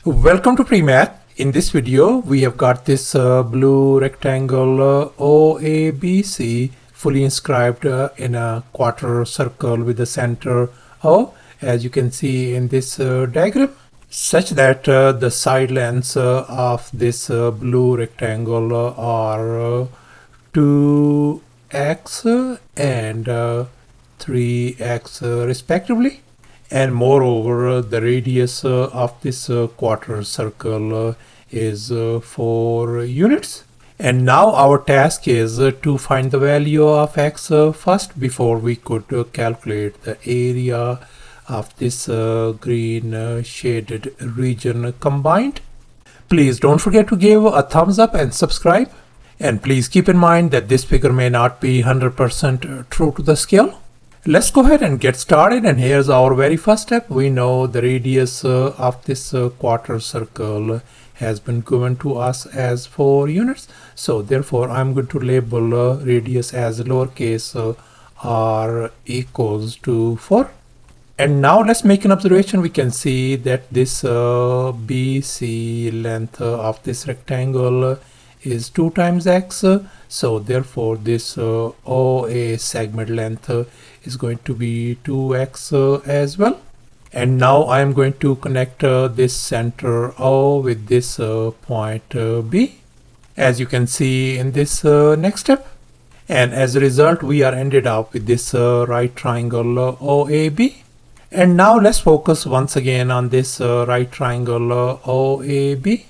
Welcome to PreMath. In this video, we have got this blue rectangle OABC fully inscribed in a quarter circle with the center O, as you can see in this diagram, such that the side lengths of this blue rectangle are 2x and 3x respectively. And moreover, the radius of this quarter circle is 4 units. And now our task is to find the value of x first before we could calculate the area of this green shaded region combined. Please don't forget to give a thumbs up and subscribe. And please keep in mind that this figure may not be 100% true to the scale. Let's go ahead and get started, and here's our very first step. We know the radius of this quarter circle has been given to us as 4 units. So therefore I'm going to label radius as lowercase r equals to 4. And now let's make an observation. We can see that this BC length of this rectangle is 2 times x. So therefore this OA segment length is going to be 2x as well. And now I am going to connect this center O with this point B, as you can see in this next step. And as a result, we are ended up with this right triangle OAB. And now let's focus once again on this right triangle OAB.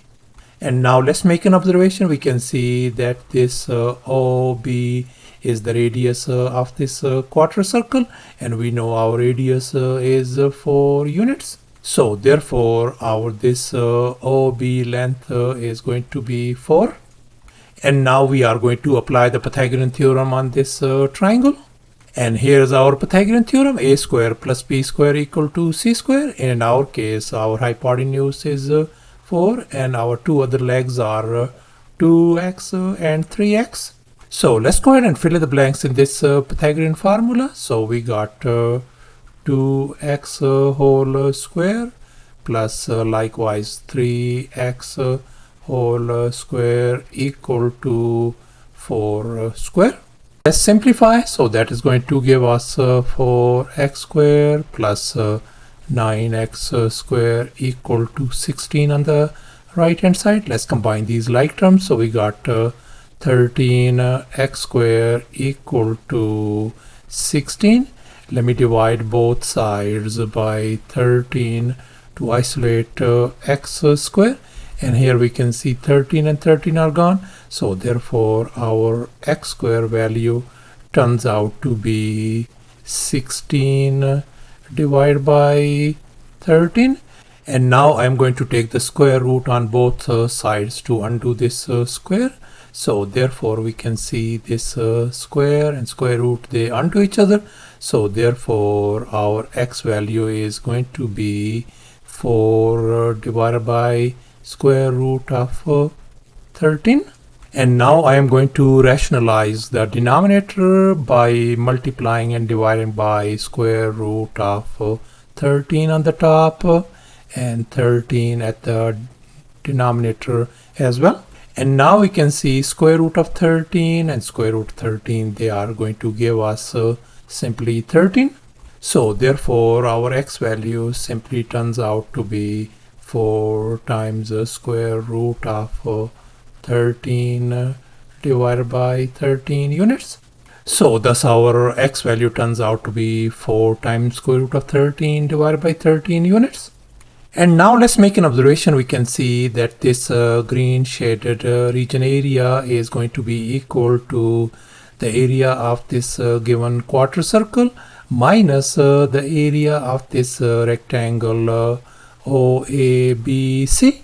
And now let's make an observation. We can see that this OB is the radius of this quarter circle, and we know our radius is 4 units. So therefore our this OB length is going to be 4. And now we are going to apply the Pythagorean theorem on this triangle. And here's our Pythagorean theorem: a square plus b square equal to c square. In our case, our hypotenuse is 4 and our two other legs are 2x and 3x. So let's go ahead and fill in the blanks in this Pythagorean formula. So we got 2x whole square plus likewise 3x whole square equal to 4 square. Let's simplify. So that is going to give us 4x square plus 9x square equal to 16 on the right hand side. Let's combine these like terms. So we got 13x square equal to 16. Let me divide both sides by 13 to isolate x square. And here we can see 13 and 13 are gone. So therefore our x square value turns out to be 16 divided by 13. And now I'm going to take the square root on both sides to undo this square. So therefore we can see this square and square root, they undo each other. So therefore our x value is going to be 4 divided by square root of 13. And now I am going to rationalize the denominator by multiplying and dividing by square root of 13 on the top and 13 at the denominator as well. And now we can see square root of 13 and square root 13, they are going to give us simply 13. So therefore our x value simply turns out to be 4 times the square root of 13 divided by 13 units. So thus our x value turns out to be 4 times square root of 13 divided by 13 units. And now let's make an observation. We can see that this green shaded region area is going to be equal to the area of this given quarter circle minus the area of this rectangle OABC.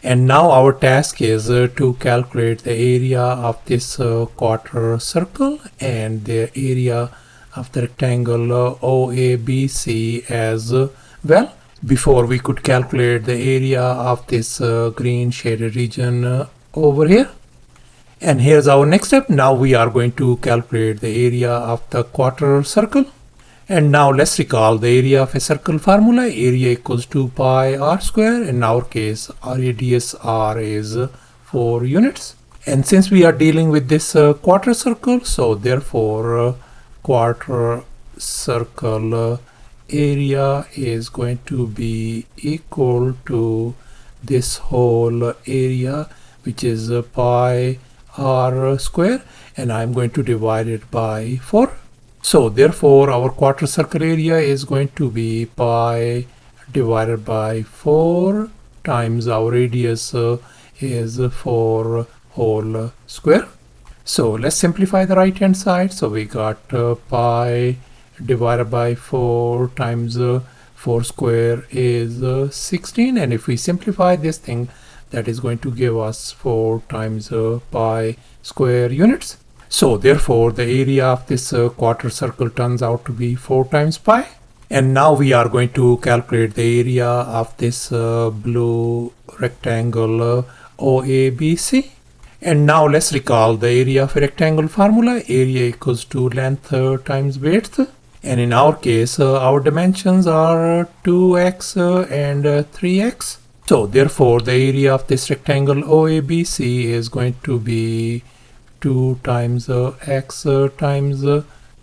And now our task is to calculate the area of this quarter circle and the area of the rectangle OABC as well, before we could calculate the area of this green shaded region over here. And here's our next step. Now we are going to calculate the area of the quarter circle. And now let's recall the area of a circle formula. Area equals to pi r square. In our case, our radius r is 4 units. And since we are dealing with this quarter circle, so therefore quarter circle area is going to be equal to this whole area, which is pi r square, and I'm going to divide it by 4. So therefore our quarter circle area is going to be pi divided by 4 times our radius is 4 whole square. So let's simplify the right hand side. So we got pi divided by 4 times 4 square is 16, and if we simplify this thing, that is going to give us 4 times pi square units. So therefore the area of this quarter circle turns out to be 4 times pi. And now we are going to calculate the area of this blue rectangle OABC. And now let's recall the area of a rectangle formula. Area equals to length times width. And in our case, our dimensions are 2x and 3x. So therefore the area of this rectangle OABC is going to be 2 times x times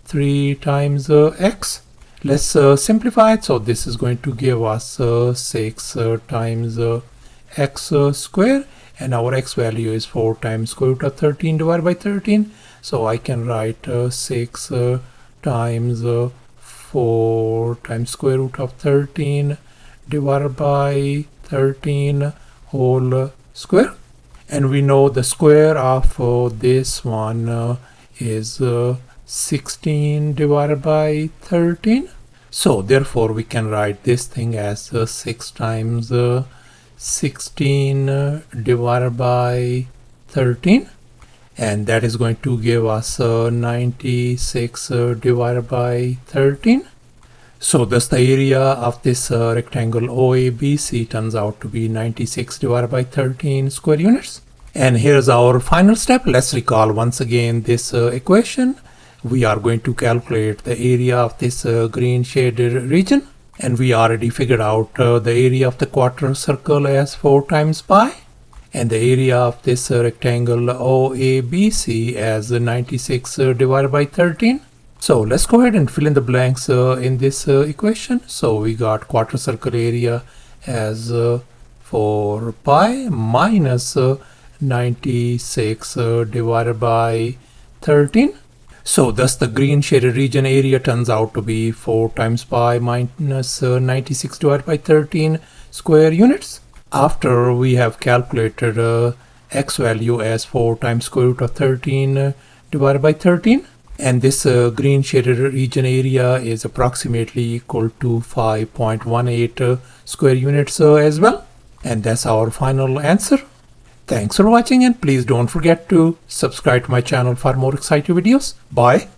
3 times x. Let's simplify it. So this is going to give us 6 times x square, and our x value is 4 times square root of 13 divided by 13. So I can write 6 times 4 times square root of 13 divided by 13 whole square. And we know the square of this one is 16 divided by 13. So therefore we can write this thing as 6 times 16 divided by 13, and that is going to give us 96 divided by 13. So thus the area of this rectangle OABC turns out to be 96 divided by 13 square units. And here's our final step. Let's recall once again this equation. We are going to calculate the area of this green shaded region. And we already figured out the area of the quarter circle as 4 times pi. And the area of this rectangle OABC as 96 divided by 13. So let's go ahead and fill in the blanks in this equation. So we got quarter circle area as 4 pi minus 96 divided by 13. So thus the green shaded region area turns out to be 4 times pi minus 96 divided by 13 square units. After we have calculated x value as 4 times square root of 13 divided by 13. And this green shaded region area is approximately equal to 5.18 square units as well. And that's our final answer. Thanks for watching, and please don't forget to subscribe to my channel for more exciting videos. Bye.